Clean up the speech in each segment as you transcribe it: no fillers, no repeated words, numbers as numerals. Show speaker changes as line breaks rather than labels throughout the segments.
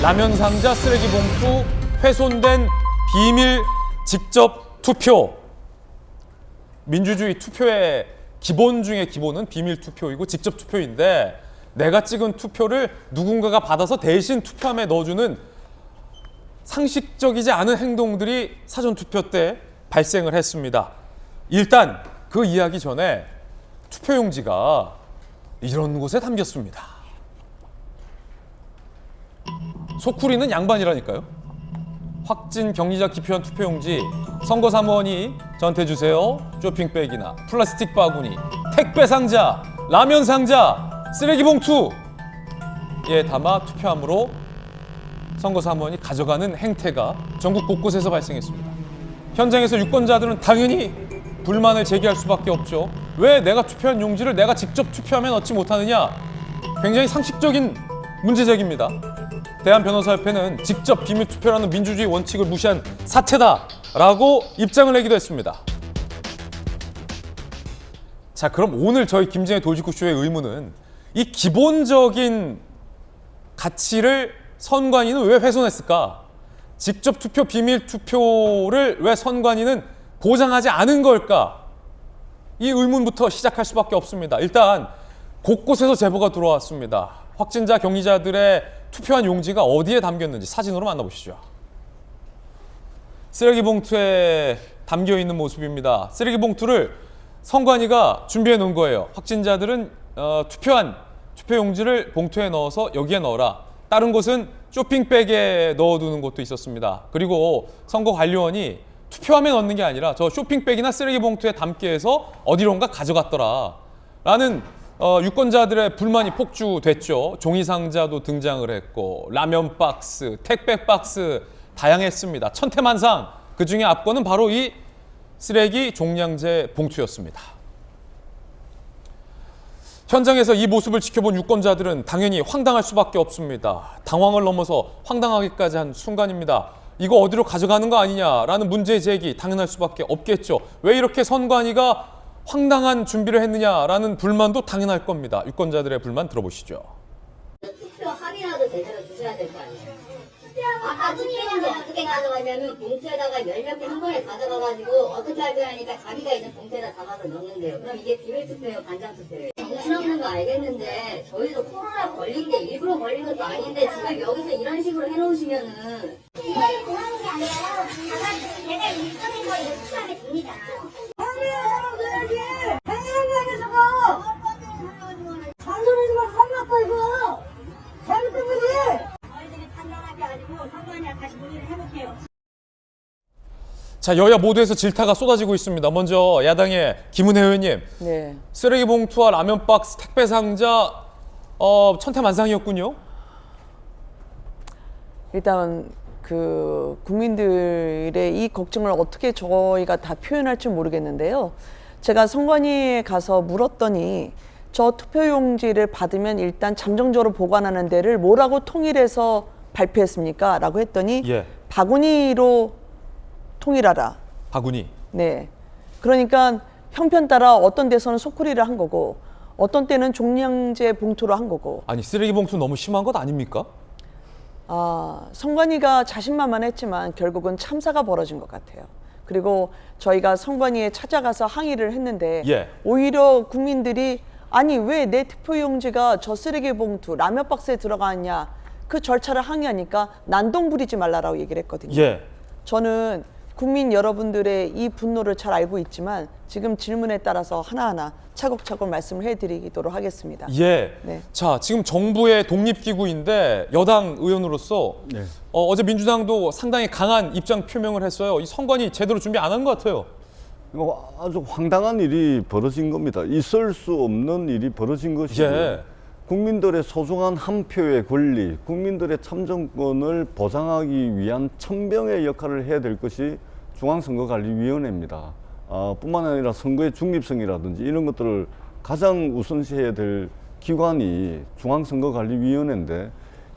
라면 상자, 쓰레기 봉투, 훼손된 비밀 직접 투표. 민주주의 투표의 기본 중에 기본은 비밀 투표이고 직접 투표인데 내가 찍은 투표를 누군가가 받아서 대신 투표함에 넣어주는 상식적이지 않은 행동들이 사전투표 때 발생을 했습니다. 일단 그 이야기 전에 투표용지가 이런 곳에 담겼습니다. 소쿠리는 양반이라니까요. 확진 격리자 기표한 투표용지, 선거사무원이 저한테 주세요. 쇼핑백이나 플라스틱 바구니, 택배 상자, 라면 상자, 쓰레기 봉투에 담아 투표함으로 선거사무원이 가져가는 행태가 전국 곳곳에서 발생했습니다. 현장에서 유권자들은 당연히 불만을 제기할 수밖에 없죠. 왜 내가 투표한 용지를 내가 직접 투표함에 넣지 못하느냐? 굉장히 상식적인 문제 제기입니다. 대한변호사협회는 직접 비밀투표라는 민주주의 원칙을 무시한 사태다라고 입장을 내기도 했습니다. 자, 그럼 오늘 저희 김진애 돌직구쇼의 의무는 이 기본적인 가치를 선관위는 왜 훼손했을까? 직접 투표, 비밀 투표를 왜 선관위는 보장하지 않은 걸까? 이 의문부터 시작할 수밖에 없습니다. 일단 곳곳에서 제보가 들어왔습니다. 확진자, 격리자들의 투표한 용지가 어디에 담겼는지 사진으로 만나보시죠. 쓰레기 봉투에 담겨 있는 모습입니다. 쓰레기 봉투를 선관위가 준비해 놓은 거예요. 확진자들은 투표한 투표 용지를 봉투에 넣어서 여기에 넣어라. 다른 곳은 쇼핑백에 넣어두는 곳도 있었습니다. 그리고 선거관리원이 투표함에 넣는 게 아니라 저 쇼핑백이나 쓰레기 봉투에 담게 해서 어디론가 가져갔더라 라는 유권자들의 불만이 폭주됐죠. 종이 상자도 등장을 했고 라면 박스, 택배 박스 다양했습니다. 천태만상. 그중에 압권은 바로 이 쓰레기 종량제 봉투였습니다. 현장에서 이 모습을 지켜본 유권자들은 당연히 황당할 수밖에 없습니다. 당황을 넘어서 황당하기까지 한 순간입니다. 이거 어디로 가져가는 거 아니냐라는 문제 제기 당연할 수밖에 없겠죠. 왜 이렇게 선관위가 황당한 준비를 했느냐라는 불만도 당연할 겁니다. 유권자들의 불만 들어보시죠.
투표 합의라도 제대로 주셔야 될 거 아니에요. 아까 투표용지 어떻게 가져가냐면 봉투에다가 10몇 개 한 번에 가져가가지고 어떻게 할 거냐니까 자기가 있는 봉투에다 담아서 넣는데요. 그럼 이게 비밀투표예요, 간장투표예요. 정신없는 거 알겠는데 저희도 코로나 걸린 게 일부러 걸린 것도 아닌데 지금 여기서 이런 식으로 해놓으시면은
이거를 고하는 게 아니라 다만 내가 일정인 거 이거 투표하면 됩니다.
자, 여야 모두에서 질타가 쏟아지고 있습니다. 먼저 야당의 김은혜 의원님.
네.
쓰레기 봉투와 라면 박스, 택배 상자 천태만상이었군요.
일단 그 국민들의 이 걱정을 어떻게 저희가 다 표현할지 모르겠는데요. 제가 선관위에 가서 물었더니 저 투표용지를 받으면 일단 잠정적으로 보관하는 데를 뭐라고 통일해서 발표했습니까? 라고 했더니
예.
바구니로 통일하라.
바구니.
네. 그러니까 형편 따라 어떤 데서는 소쿠리를 한 거고 어떤 때는 종량제 봉투로 한 거고.
아니, 쓰레기 봉투 너무 심한 것 아닙니까?
선관위가 자신만만했지만 결국은 참사가 벌어진 것 같아요. 그리고 저희가 선관위에 찾아가서 항의를 했는데
예.
오히려 국민들이 아니 왜 내 투표용지가 저 쓰레기 봉투 라면 박스에 들어가냐 그 절차를 항의하니까 난동 부리지 말라라고 얘기를 했거든요.
예.
저는 국민 여러분들의 이 분노를 잘 알고 있지만 지금 질문에 따라서 하나하나 차곡차곡 말씀을 해드리도록 하겠습니다.
예.
네.
자, 지금 정부의 독립기구인데 여당 의원으로서
네.
어제 민주당도 상당히 강한 입장 표명을 했어요. 이 선관위 제대로 준비 안 한 것 같아요.
이거 아주 황당한 일이 벌어진 겁니다. 있을 수 없는 일이 벌어진 것이고
예.
국민들의 소중한 한 표의 권리, 국민들의 참정권을 보장하기 위한 천병의 역할을 해야 될 것이 중앙선거관리위원회입니다. 뿐만 아니라 선거의 중립성이라든지 이런 것들을 가장 우선시해야 될 기관이 중앙선거관리위원회인데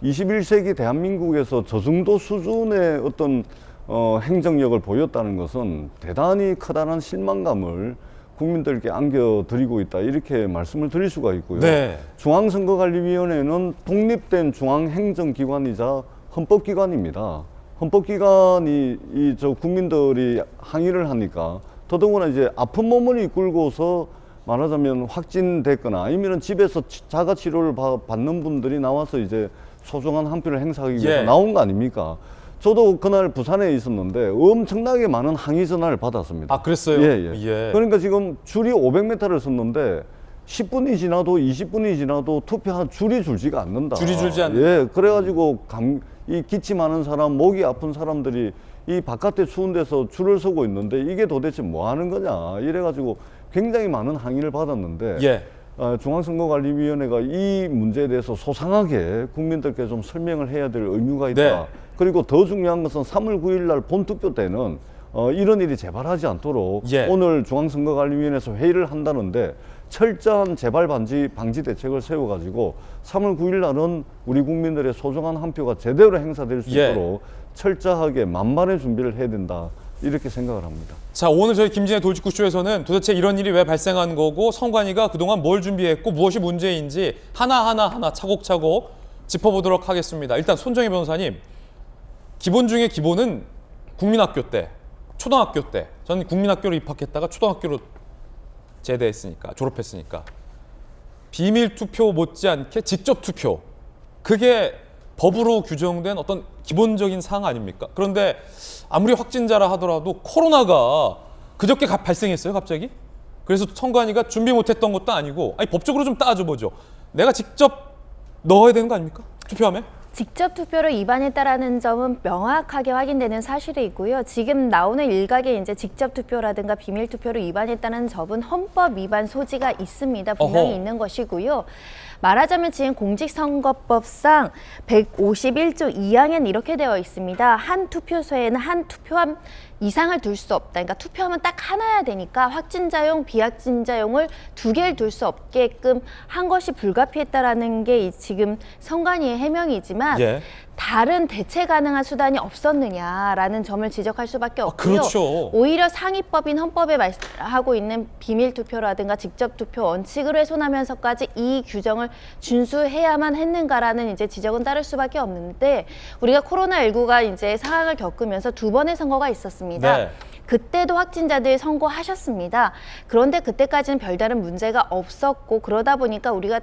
21세기 대한민국에서 저 정도 수준의 어떤 행정력을 보였다는 것은 대단히 커다란 실망감을 국민들께 안겨드리고 있다 이렇게 말씀을 드릴 수가 있고요.
네.
중앙선거관리위원회는 독립된 중앙행정기관이자 헌법기관입니다. 헌법기관이 저 국민들이 항의를 하니까 더더구나 이제 아픈 몸을 이끌고서 말하자면 확진됐거나 아니면 집에서 자가 치료를 받는 분들이 나와서 이제 소중한 한 표를 행사하기 위해서
예.
나온 거 아닙니까? 저도 그날 부산에 있었는데 엄청나게 많은 항의 전화를 받았습니다.
아, 그랬어요?
예, 예.
예.
그러니까 지금 줄이 500m를 섰는데 10분이 지나도 20분이 지나도 투표한 줄이 줄지가 않는다.
줄이 줄지 않는다.
예, 그래가지고 이 기침하는 사람, 목이 아픈 사람들이 이 바깥에 추운 데서 줄을 서고 있는데 이게 도대체 뭐 하는 거냐 이래가지고 굉장히 많은 항의를 받았는데
예.
중앙선거관리위원회가 이 문제에 대해서 소상하게 국민들께 좀 설명을 해야 될 의무가 있다.
네.
그리고 더 중요한 것은 3월 9일 날 본투표 때는 이런 일이 재발하지 않도록
예.
오늘 중앙선거관리위원회에서 회의를 한다는데 철저한 재발 방지 대책을 세워가지고 3월 9일 날은 우리 국민들의 소중한 한 표가 제대로 행사될 수
예.
있도록 철저하게 만반의 준비를 해야 된다. 이렇게 생각을 합니다.
자, 오늘 저희 김진애 돌직구쇼에서는 도대체 이런 일이 왜 발생한 거고 선관위가 그동안 뭘 준비했고 무엇이 문제인지 하나 차곡차곡 짚어보도록 하겠습니다. 일단 손정혜 변호사님, 기본 중에 기본은 국민학교 때, 초등학교 때, 저는 국민학교로 입학했다가 초등학교로 제대했으니까, 졸업했으니까 비밀 투표 못지않게 직접 투표, 그게 법으로 규정된 어떤 기본적인 사항 아닙니까? 그런데 아무리 확진자라 하더라도 코로나가 그저께 발생했어요, 갑자기? 그래서 선관위가 준비 못했던 것도 아니고, 아니 법적으로 좀 따져보죠. 내가 직접 넣어야 되는 거 아닙니까? 투표함에?
직접 투표를 위반했다라는 점은 명확하게 확인되는 사실이고요. 지금 나오는 일각의 이제 직접 투표라든가 비밀 투표를 위반했다는 점은 헌법 위반 소지가 있습니다. 분명히
어허.
있는 것이고요. 말하자면 지금 공직선거법상 151조 2항엔 이렇게 되어 있습니다. 한 투표소에는 한 투표함 이상을 둘 수 없다. 그러니까 투표함은 딱 하나야 되니까 확진자용, 비확진자용을 두 개를 둘 수 없게끔 한 것이 불가피했다라는 게 지금 선관위의 해명이지만
예.
다른 대체 가능한 수단이 없었느냐라는 점을 지적할 수밖에 없고요.
그렇죠.
오히려 상위법인 헌법에 말하고 있는 비밀 투표라든가 직접 투표 원칙을 훼손하면서까지 이 규정을 준수해야만 했는가라는 이제 지적은 따를 수밖에 없는데, 우리가 코로나19가 이제 상황을 겪으면서 두 번의 선거가 있었습니다.
네.
그때도 확진자들 선고하셨습니다. 그런데 그때까지는 별다른 문제가 없었고, 그러다 보니까 우리가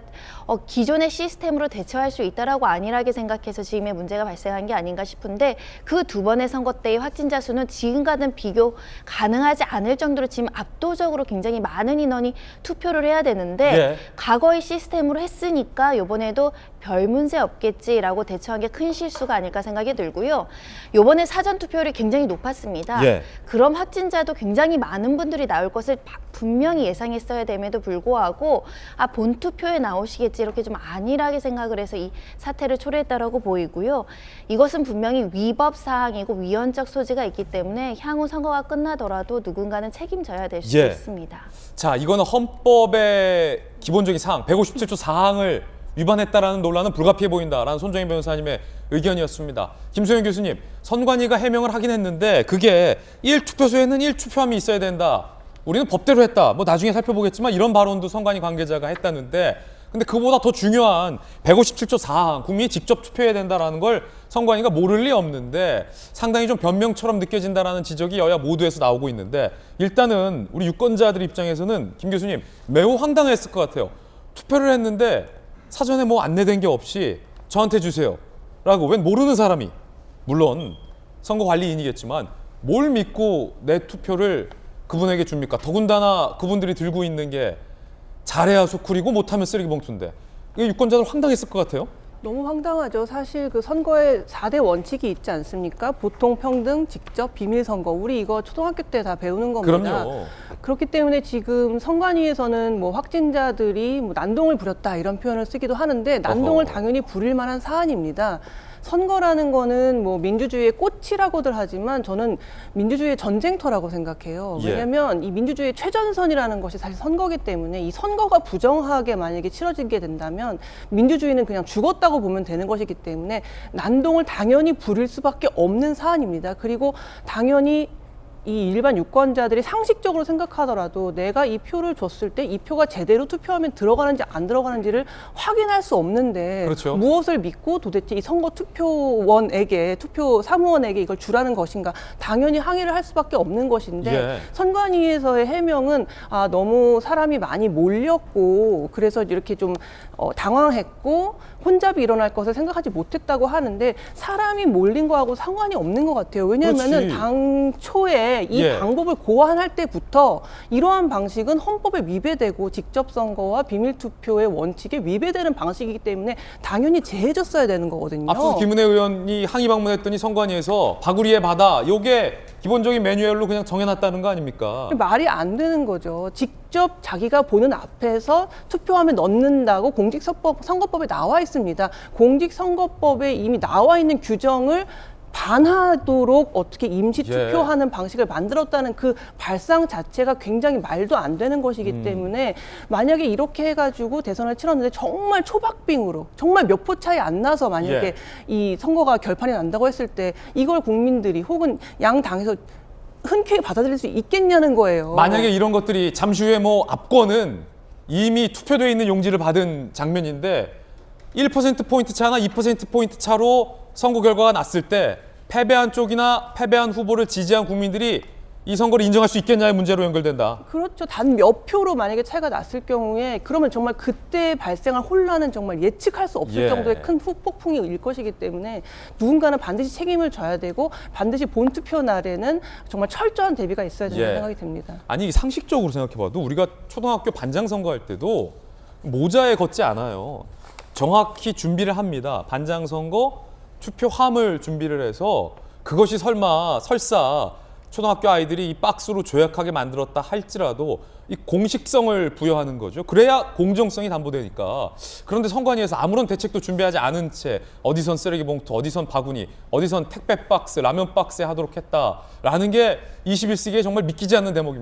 기존의 시스템으로 대처할 수 있다라고 안일하게 생각해서 지금의 문제가 발생한 게 아닌가 싶은데, 그 두 번의 선거 때의 확진자 수는 지금과는 비교 가능하지 않을 정도로 지금 압도적으로 굉장히 많은 인원이 투표를 해야 되는데
예.
과거의 시스템으로 했으니까 이번에도 별 문제 없겠지라고 대처한 게 큰 실수가 아닐까 생각이 들고요. 이번에 사전 투표율이 굉장히 높았습니다.
예.
그럼 확진자도 굉장히 많은 분들이 나올 것을 분명히 예상했어야 됨에도 불구하고 본투표에 나오시겠지 이렇게 좀 안일하게 생각을 해서 이 사태를 초래했다라고 보이고요. 이것은 분명히 위법 사항이고 위헌적 소지가 있기 때문에 향후 선거가 끝나더라도 누군가는 책임져야 될 수
예.
있습니다.
자, 이거는 헌법의 기본적인 사항, 157조 4항을 위반했다라는 논란은 불가피해 보인다라는 손정혜 변호사님의 의견이었습니다. 김소영 교수님, 선관위가 해명을 하긴 했는데 그게 1투표소에는 1투표함이 있어야 된다. 우리는 법대로 했다. 뭐 나중에 살펴보겠지만 이런 발언도 선관위 관계자가 했다는데, 근데 그보다 더 중요한 157조 4항, 국민이 직접 투표해야 된다라는 걸 선관위가 모를 리 없는데 상당히 좀 변명처럼 느껴진다라는 지적이 여야 모두에서 나오고 있는데, 일단은 우리 유권자들 입장에서는 김 교수님 매우 황당했을 것 같아요. 투표를 했는데 사전에 뭐 안내된 게 없이 저한테 주세요 라고, 웬 모르는 사람이, 물론 선거관리인이겠지만 뭘 믿고 내 투표를 그분에게 줍니까? 더군다나 그분들이 들고 있는 게 잘해야 소쿠리고 못하면 쓰레기 봉투인데, 이게 유권자들 황당했을 것 같아요.
너무 황당하죠. 사실 그 선거에 4대 원칙이 있지 않습니까? 보통, 평등, 직접, 비밀 선거. 우리 이거 초등학교 때 다 배우는 겁니다.
그럼요.
그렇기 때문에 지금 선관위에서는 뭐 확진자들이 뭐 난동을 부렸다 이런 표현을 쓰기도 하는데, 난동을
어허.
당연히 부릴 만한 사안입니다. 선거라는 거는 뭐 민주주의의 꽃이라고들 하지만 저는 민주주의의 전쟁터라고 생각해요.
예.
왜냐하면 이 민주주의의 최전선이라는 것이 사실 선거기 때문에 이 선거가 부정하게 만약에 치러지게 된다면 민주주의는 그냥 죽었다고 보면 되는 것이기 때문에 난동을 당연히 부릴 수밖에 없는 사안입니다. 그리고 당연히 이 일반 유권자들이 상식적으로 생각하더라도 내가 이 표를 줬을 때 이 표가 제대로 투표하면 들어가는지 안 들어가는지를 확인할 수 없는데
그렇죠.
무엇을 믿고 도대체 이 선거 투표원에게 투표 사무원에게 이걸 주라는 것인가? 당연히 항의를 할 수밖에 없는 것인데
예.
선관위에서의 해명은 너무 사람이 많이 몰렸고 그래서 이렇게 좀 당황했고 혼잡이 일어날 것을 생각하지 못했다고 하는데 사람이 몰린 거하고 상관이 없는 것 같아요. 왜냐하면은
그렇지.
당초에 이
예.
방법을 고안할 때부터 이러한 방식은 헌법에 위배되고 직접 선거와 비밀 투표의 원칙에 위배되는 방식이기 때문에 당연히 제해졌어야 되는 거거든요.
앞서서 김은혜 의원이 항의 방문했더니 선관위에서 바구리에 받아 요게 기본적인 매뉴얼로 그냥 정해놨다는 거 아닙니까?
말이 안 되는 거죠. 직접 자기가 보는 앞에서 투표함에 넣는다고 선거법에 나와 있습니다. 공직선거법에 이미 나와 있는 규정을 반하도록 어떻게 임시 투표하는 방식을 만들었다는 그 발상 자체가 굉장히 말도 안 되는 것이기 때문에 만약에 이렇게 해가지고 대선을 치렀는데 정말 초박빙으로 정말 몇 표 차이 안 나서 만약에 이 선거가 결판이 난다고 했을 때 이걸 국민들이 혹은 양 당에서 흔쾌히 받아들일 수 있겠냐는 거예요.
만약에 이런 것들이 잠시 후에 뭐 압권은 이미 투표되어 있는 용지를 받은 장면인데 1%포인트 차나 2%포인트 차로 선거 결과가 났을 때 패배한 쪽이나 패배한 후보를 지지한 국민들이 이 선거를 인정할 수 있겠냐의 문제로 연결된다.
그렇죠. 단 몇 표로 만약에 차이가 났을 경우에 그러면 정말 그때 발생할 혼란은 정말 예측할 수 없을
예.
정도의 큰 후폭풍이 일 것이기 때문에 누군가는 반드시 책임을 져야 되고 반드시 본투표 날에는 정말 철저한 대비가 있어야 된다는
예.
생각이 듭니다.
아니 상식적으로 생각해봐도 우리가 초등학교 반장 선거할 때도 모자에 걷지 않아요. 정확히 준비를 합니다. 반장 선거 투표함을 준비를 해서 그것이 설사 초등학교 아이들이 이 박스로 조약하게 만들었다 할지라도 이 공식성을 부여하는 거죠. 그래야 공정성이 담보되니까. 그런데 선관위에서 아무런 대책도 준비하지 않은 채 어디선 쓰레기 봉투, 어디선 바구니, 어디선 택배 박스, 라면 박스에 하도록 했다라는 게 21세기에 정말 믿기지 않는 대목입니다.